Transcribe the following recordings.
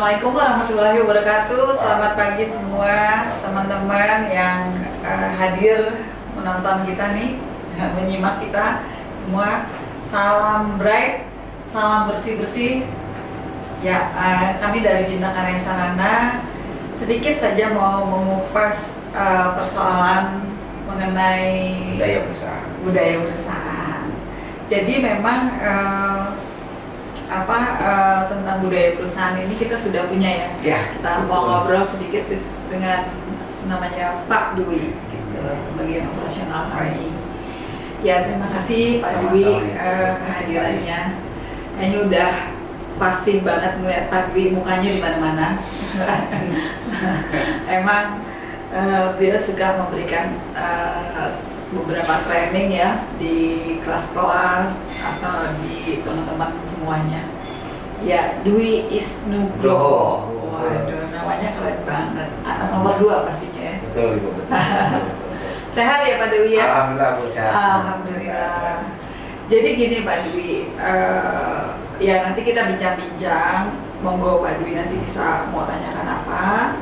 Assalamualaikum warahmatullahi wabarakatuh. Selamat pagi semua teman-teman yang hadir menonton kita nih, menyimak kita semua. Salam bright, salam bersih-bersih. Ya, kami dari Bintang Karya Sarana sedikit saja mau mengupas persoalan mengenai budaya perusahaan. Jadi memang tentang budaya perusahaan ini kita sudah punya ya. Kita mau ngobrol sedikit dengan namanya Pak Dwi, gitu, bagian operasional kami. Ya, terima kasih Pak Dwi kehadirannya. Kayaknya udah fasih banget melihat Pak Dwi, mukanya di mana-mana. Emang dia suka memberikan beberapa training ya di kelas-kelas atau di teman-teman semuanya. Ya, Dwi Isnugroho. Waduh, namanya keren banget. Anak nomor 2 pastinya ya. Betul, Ibu. Sehat ya Pak Dwi ya? Alhamdulillah, Bu, sehat. Alhamdulillah. Jadi gini Pak Dwi, ya nanti kita bincang-bincang. Monggo Pak Dwi nanti bisa mau tanyakan apa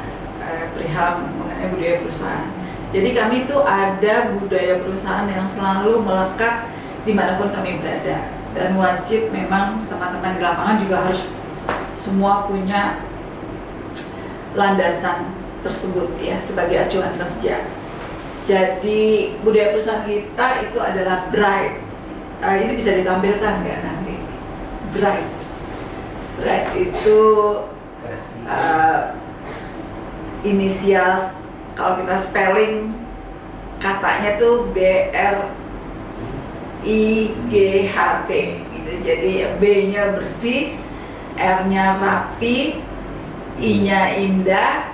perihal mengenai budaya perusahaan. Jadi kami itu ada budaya perusahaan yang selalu melekat dimanapun kami berada, dan wajib memang teman-teman di lapangan juga harus semua punya landasan tersebut ya sebagai acuan kerja. Jadi budaya perusahaan kita itu adalah bright. Ini bisa ditampilkan nggak nanti? Bright. Bright itu inisial. Kalau kita spelling katanya tuh BRIGHT gitu. Jadi B-nya bersih, R-nya rapi, I-nya indah.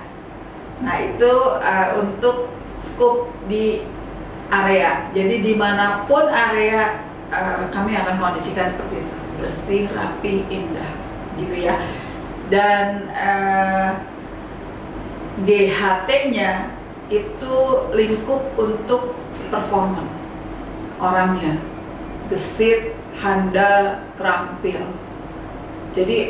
Nah itu untuk scope di area. Jadi dimanapun area kami akan kondisikan seperti itu, bersih, rapi, indah, gitu ya. Dan GHT-nya itu lingkup untuk performan orangnya, gesit, handal, terampil. Jadi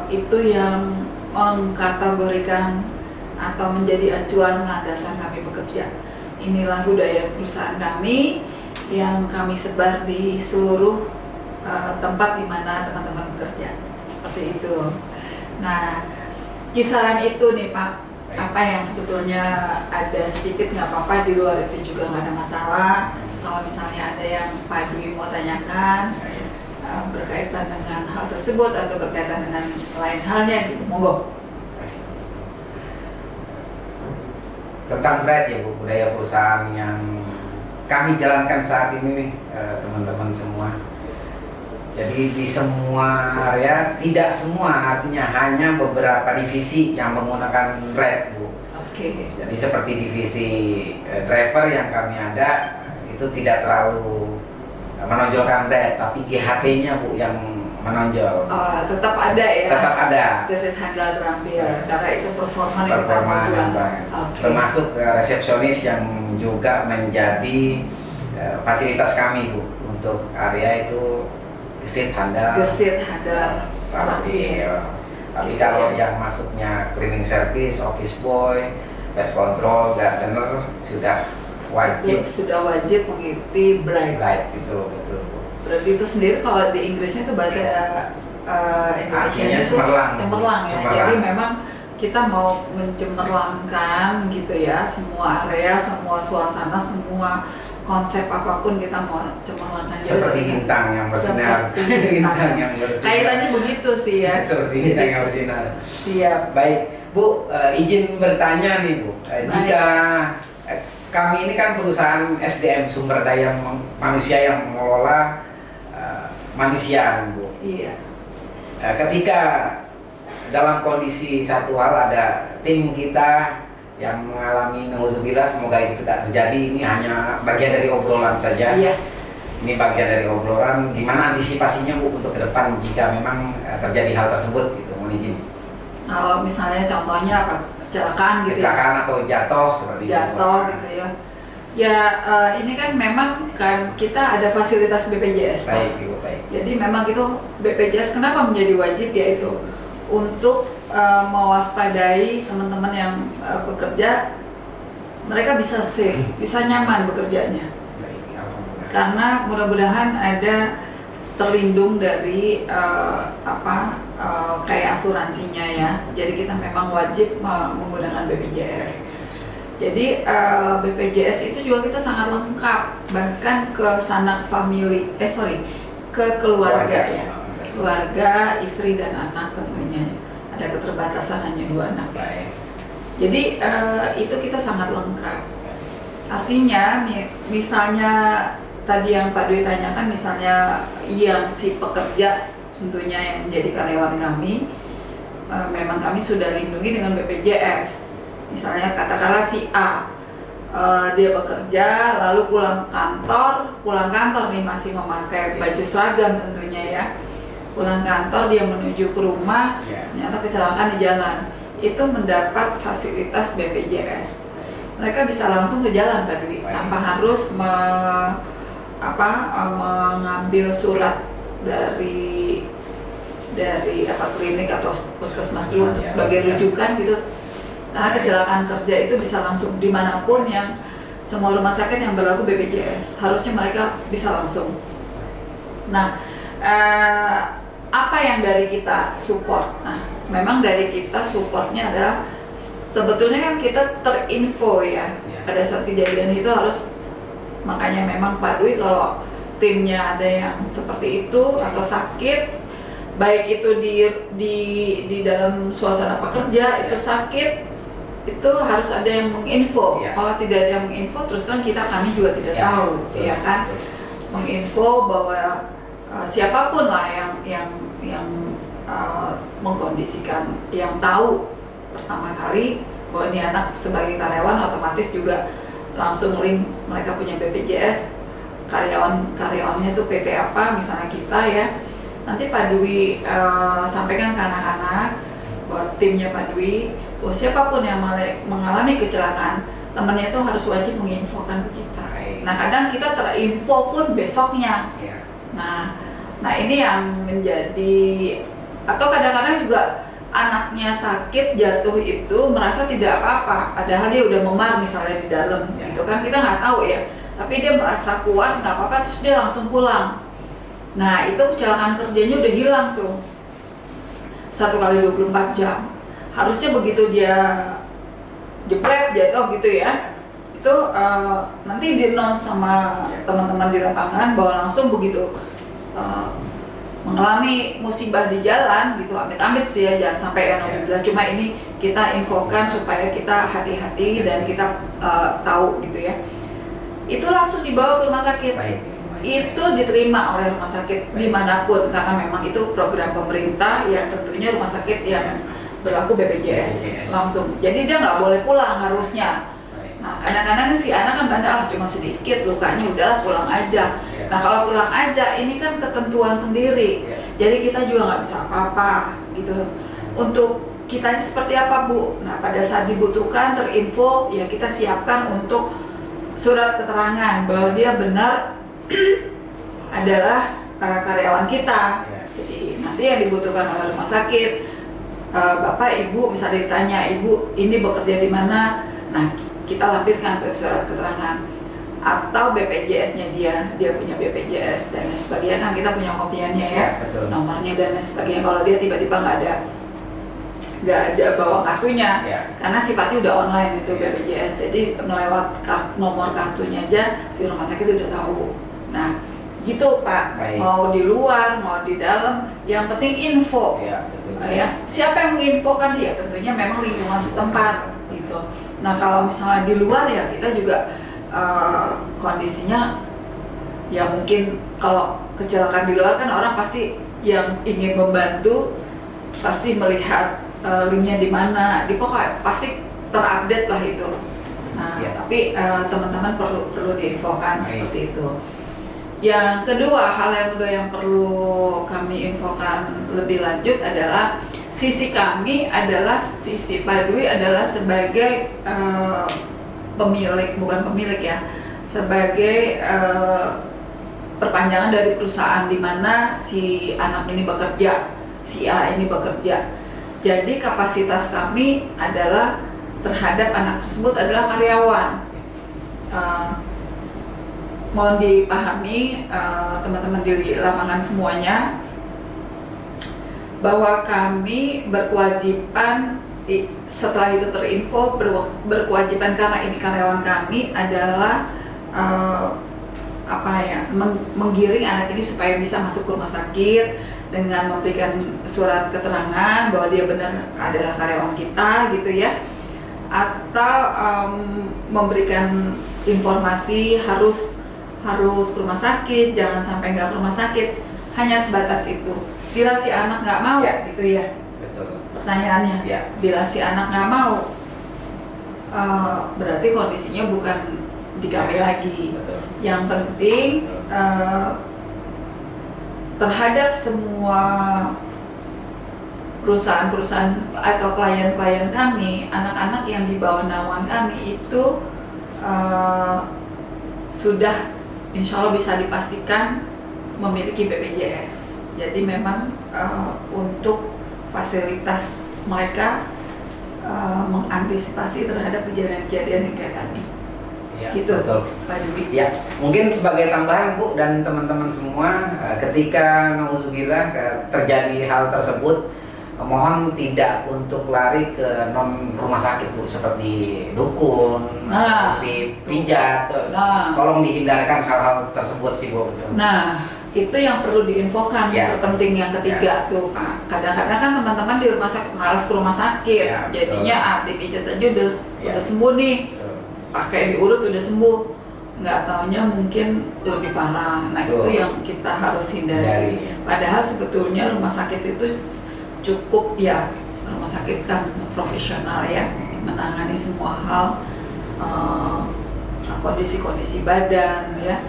itu yang mengkategorikan atau menjadi acuan landasan kami bekerja. Inilah budaya perusahaan kami yang kami sebar di seluruh tempat di mana teman-teman bekerja. Seperti itu. Nah, kisaran itu nih Pak, apa yang sebetulnya ada sedikit nggak apa-apa, di luar itu juga nggak ada masalah. Kalau misalnya ada yang Pak Dwi mau tanyakan berkaitan dengan hal tersebut atau berkaitan dengan lain halnya gitu, monggo. Tentang bright ya Bu, budaya perusahaan yang kami jalankan saat ini nih teman-teman semua. Jadi di semua area, tidak semua, artinya hanya beberapa divisi yang menggunakan bright Bu. Oke. Jadi seperti divisi driver yang kami ada itu tidak terlalu menonjolkan bright, tapi GHT-nya Bu yang menonjol. Tetap ada ya. Tetap ada. Gesit, handal, terampil, karena itu performa yang kita mau jual. Okay. Termasuk resepsionis yang juga menjadi fasilitas kami Bu untuk area itu. Gesit, handal, terampil. Tapi kalau yang masuknya cleaning service, office boy, pest control, gardener sudah wajib mengikuti bright. Itu betul. Berarti itu sendiri kalau di Inggrisnya itu bahasa Indonesia itu cemerlang ya. Jadi memang kita mau mencemerlangkan gitu ya semua area, semua suasana, semua konsep apapun kita mau cemerlangkan. Seperti bintang yang bersinar. Bintang yang bersinar. Kaitannya begitu sih ya. Seperti bintang yang bersinar. Siap. Baik, Bu, izin bertanya nih Bu. Jika kami ini kan perusahaan SDM, sumber daya manusia yang mengelola manusia, Bu. Iya. Ketika dalam kondisi satu hal ada tim kita yang mengalami nauzubillah, semoga itu tidak terjadi, ini hanya bagian dari obrolan saja. Iya. Ini bagian dari obrolan, gimana antisipasinya Bu untuk ke depan jika memang terjadi hal tersebut gitu, mohon izin. Kalau misalnya contohnya apa, kecelakaan gitu kecelakaan atau jatuh seperti itu. Jatuh gitu ya. Ya ini kan memang kan kita ada fasilitas BPJS. Baik, Ibu, baik. Jadi memang itu BPJS kenapa menjadi wajib, yaitu untuk mewaspadai teman-teman yang bekerja, mereka bisa safe, bisa nyaman bekerjanya. Karena mudah-mudahan ada terlindung dari kayak asuransinya ya. Jadi kita memang wajib menggunakan BPJS. Jadi BPJS itu juga kita sangat lengkap, bahkan ke sanak family, ke keluarga ya. Keluarga, istri dan anak tentunya. Ada keterbatasan hanya 2 anak. Jadi itu kita sangat lengkap. Artinya misalnya tadi yang Pak Dwi tanyakan, misalnya yang si pekerja tentunya yang menjadi karyawan kami, memang kami sudah lindungi dengan BPJS. Misalnya katakanlah si A, dia bekerja lalu pulang kantor nih masih memakai baju seragam tentunya ya. Pulang kantor dia menuju ke rumah, ternyata kecelakaan di jalan, itu mendapat fasilitas BPJS. Mereka bisa langsung ke jalan Pak Dwi, tanpa harus mengambil surat dari klinik atau puskesmas dulu untuk sebagai rujukan gitu. Karena kecelakaan kerja itu bisa langsung dimanapun, yang semua rumah sakit yang berlaku BPJS harusnya mereka bisa langsung. Nah, apa yang dari kita support? Nah, memang dari kita supportnya adalah sebetulnya kan kita terinfo ya pada saat kejadian itu harus. Makanya memang Pak Dwi kalau timnya ada yang seperti itu atau sakit, baik itu di dalam suasana pekerja itu sakit, itu harus ada yang menginfo. Kalau tidak ada yang menginfo, terus terang kami juga tidak tahu, ya kan? Menginfo bahwa siapapun lah yang mengkondisikan, yang tahu pertama kali bahwa ini anak sebagai karyawan, otomatis juga langsung link mereka punya BPJS, karyawannya tuh PT apa, misalnya kita ya. Nanti Pak Dwi sampaikan ke anak-anak buat timnya Pak Dwi, bahwa siapapun yang mengalami kecelakaan, temannya itu harus wajib menginfokan ke kita. Nah, kadang kita terinfo pun besoknya. Nah ini yang menjadi, atau kadang-kadang juga anaknya sakit jatuh itu merasa tidak apa-apa, padahal dia udah memar misalnya di dalam, gitu kan, kita nggak tahu ya. Tapi dia merasa kuat, nggak apa-apa, terus dia langsung pulang. Nah itu kecelakaan kerjanya udah hilang tuh 1 kali 24 jam. Harusnya begitu dia jepret jatuh gitu ya, itu nanti di-announce sama teman-teman di lapangan bahwa langsung begitu mengalami musibah di jalan gitu, amit-amit sih ya, jangan sampai ya nauzubillah. Cuma ini kita infokan supaya kita hati-hati dan kita tahu gitu ya. Itu langsung dibawa ke rumah sakit. Itu diterima oleh rumah sakit dimanapun, karena memang itu program pemerintah yang tentunya rumah sakit yang berlaku BPJS langsung. Jadi dia nggak boleh pulang harusnya. Nah kadang-kadang si anak kan bandel, cuma sedikit lukanya, udahlah pulang aja. Nah kalau pulang aja ini kan ketentuan sendiri, jadi kita juga nggak bisa apa-apa gitu. Untuk kitanya seperti apa Bu? Nah pada saat dibutuhkan terinfo ya kita siapkan untuk surat keterangan bahwa dia benar adalah karyawan kita. Jadi nanti yang dibutuhkan oleh rumah sakit, Bapak Ibu misalnya ditanya, Ibu ini bekerja di mana? Nah kita lampirkan tuh surat keterangan, atau BPJS-nya dia punya BPJS dan lain sebagainya, kan kita punya kopiannya ya, nomornya dan lain sebagainya. Kalau dia tiba-tiba nggak ada bawa kartunya, karena sifatnya udah online itu BPJS, jadi melewat nomor kartunya aja si rumah sakit udah tahu. Nah gitu Pak, mau di luar mau di dalam, yang penting info. Ya, siapa yang menginfokan? Ya tentunya memang lingkungan setempat gitu. Nah kalau misalnya di luar ya kita juga kondisinya ya mungkin kalau kecelakaan di luar kan orang pasti yang ingin membantu pasti melihat linknya di mana, di pokoknya pasti terupdate lah itu. Nah tapi teman-teman perlu diinfokan seperti itu. Yang kedua, hal yang perlu kami infokan lebih lanjut adalah sisi kami adalah sisi Pak Dwi adalah sebagai pemilik, bukan pemilik ya, sebagai perpanjangan dari perusahaan di mana si anak ini bekerja, si A ini bekerja. Jadi kapasitas kami adalah terhadap anak tersebut adalah karyawan. Mohon dipahami teman-teman di lapangan semuanya, bahwa kami berkewajiban setelah itu terinfo berkewajiban karena ini karyawan kami adalah menggiring anak ini supaya bisa masuk ke rumah sakit dengan memberikan surat keterangan bahwa dia benar adalah karyawan kita gitu ya, atau memberikan informasi harus ke rumah sakit, jangan sampai nggak ke rumah sakit, hanya sebatas itu. Bila si anak nggak mau gitu ya, betul. Pertanyaannya, bila si anak nggak mau, berarti kondisinya bukan di kami lagi. Betul. Yang penting terhadap semua perusahaan-perusahaan atau klien-klien kami, anak-anak yang di bawah naungan kami itu sudah insya Allah bisa dipastikan memiliki BPJS. Jadi memang untuk fasilitas mereka mengantisipasi terhadap kejadian-kejadian yang kayak tadi. Ya, gitu, betul. Pak Dubi. Ya, mungkin sebagai tambahan Bu dan teman-teman semua, ketika nauzubillah terjadi hal tersebut, mohon tidak untuk lari ke non rumah sakit Bu, seperti dukun, seperti pijat. Tolong dihindarkan hal-hal tersebut sih Bu. Nah, itu yang perlu diinfokan, terpenting yang ketiga tuh Pak. Kadang-kadang kan teman-teman di rumah sakit malas ke rumah sakit, jadinya dipijat aja udah sembuh nih. Pakai diurut udah sembuh, nggak taunya mungkin lebih parah. Nah itu yang kita harus hindari. Padahal sebetulnya rumah sakit itu cukup ya, rumah sakit kan profesional ya, menangani semua hal kondisi-kondisi badan ya.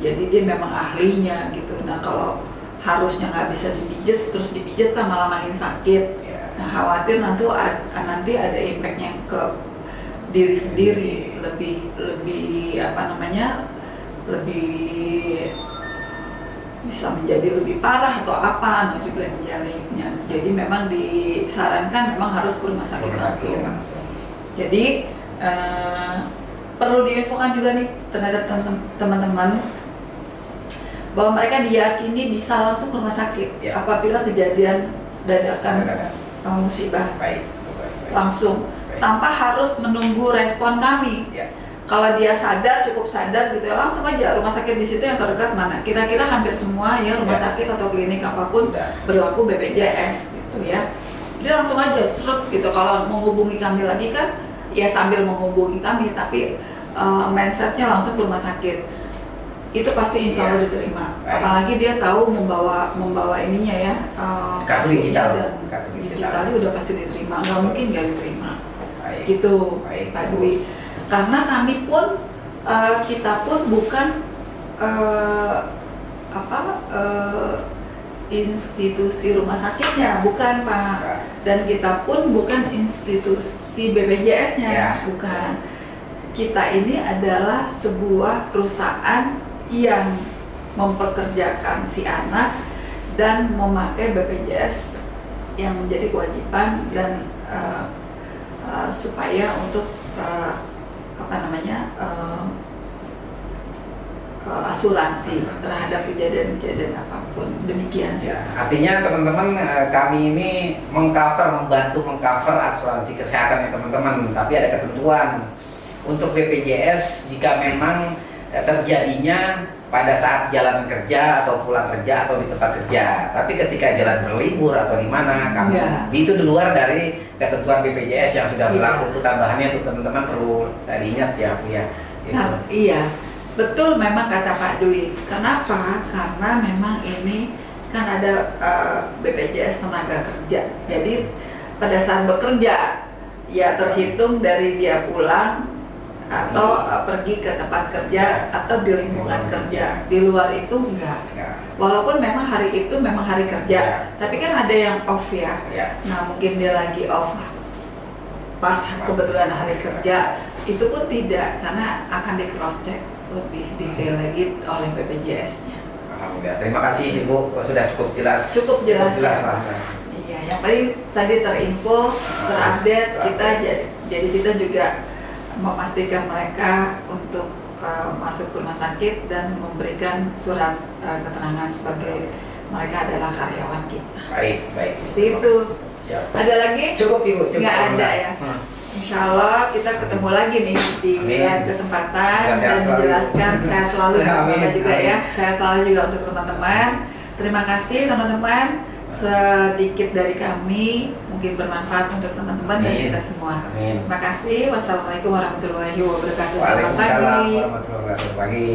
Jadi dia memang ahlinya gitu. Nah kalau harusnya nggak bisa dipijat, terus dipijat kan malah makin sakit. Nah khawatir nanti ada impactnya ke diri sendiri, lebih lebih bisa menjadi lebih parah atau apa, jadi memang disarankan memang harus ke rumah sakit langsung. Jadi perlu diinfokan juga nih terhadap teman-teman bahwa mereka diyakini bisa langsung ke rumah sakit apabila kejadian dadakan musibah langsung, tanpa harus menunggu respon kami. Kalau dia cukup sadar gitu ya, langsung aja rumah sakit di situ yang terdekat mana. Kira-kira hampir semua ya rumah sakit atau klinik apapun berlaku BPJS gitu ya. Dia langsung aja serut gitu. Kalau menghubungi kami lagi kan ya sambil menghubungi kami, tapi mindsetnya langsung ke rumah sakit. Itu pasti insya Allah diterima. Apalagi dia tahu membawa ininya ya, kartu digital dan digitalnya udah pasti diterima. Nggak mungkin nggak diterima. Gitu Pak Dwi, karena kami pun kita pun bukan institusi rumah sakitnya, bukan Pak, dan kita pun bukan institusi BPJS-nya, bukan. Kita ini adalah sebuah perusahaan yang mempekerjakan si anak dan memakai BPJS yang menjadi kewajiban dan supaya untuk asuransi terhadap kejadian-kejadian apapun. Demikian sih. Artinya teman-teman, kami ini membantu mengcover asuransi kesehatan ya teman-teman, tapi ada ketentuan untuk BPJS jika memang terjadinya pada saat jalan kerja atau pulang kerja atau di tempat kerja. Tapi ketika jalan berlibur atau di mana, itu di luar dari ketentuan BPJS yang sudah berlaku. Itu tambahannya tuh teman-teman perlu diingat ya Bu ya. Nah, iya, betul memang kata Pak Dwi. Kenapa? Karena memang ini kan ada BPJS tenaga kerja. Jadi pada saat bekerja ya terhitung dari dia pulang atau pergi ke tempat kerja atau di lingkungan kerja. Di luar itu enggak. Walaupun memang hari itu memang hari kerja, tapi kan ada yang off ya. Nah mungkin dia lagi off pas kebetulan hari kerja, itu pun tidak, karena akan di cross check lebih detail lagi oleh BPJS-nya. Alhamdulillah. Terima kasih Ibu, sudah cukup jelas. Cukup jelas. Iya. yang penting tadi terinfo, terupdate kita, jadi kita juga memastikan mereka untuk masuk ke rumah sakit dan memberikan surat keterangan sebagai mereka adalah karyawan kita. Baik. Seperti itu. Siap. Ada lagi? Cukup Ibu, cukup. Nggak ada ya. Insya Allah kita ketemu lagi nih di lain kesempatan dan menjelaskan. Saya selalu Bapak juga ya. Saya selalu juga untuk teman-teman. Terima kasih teman-teman. Sedikit dari kami mungkin bermanfaat untuk teman-teman dan kita semua. Amin. Terima kasih. Wassalamualaikum warahmatullahi wabarakatuh. Selamat Waalaikumsalam pagi. warahmatullahi wabarakatuh. Pagi.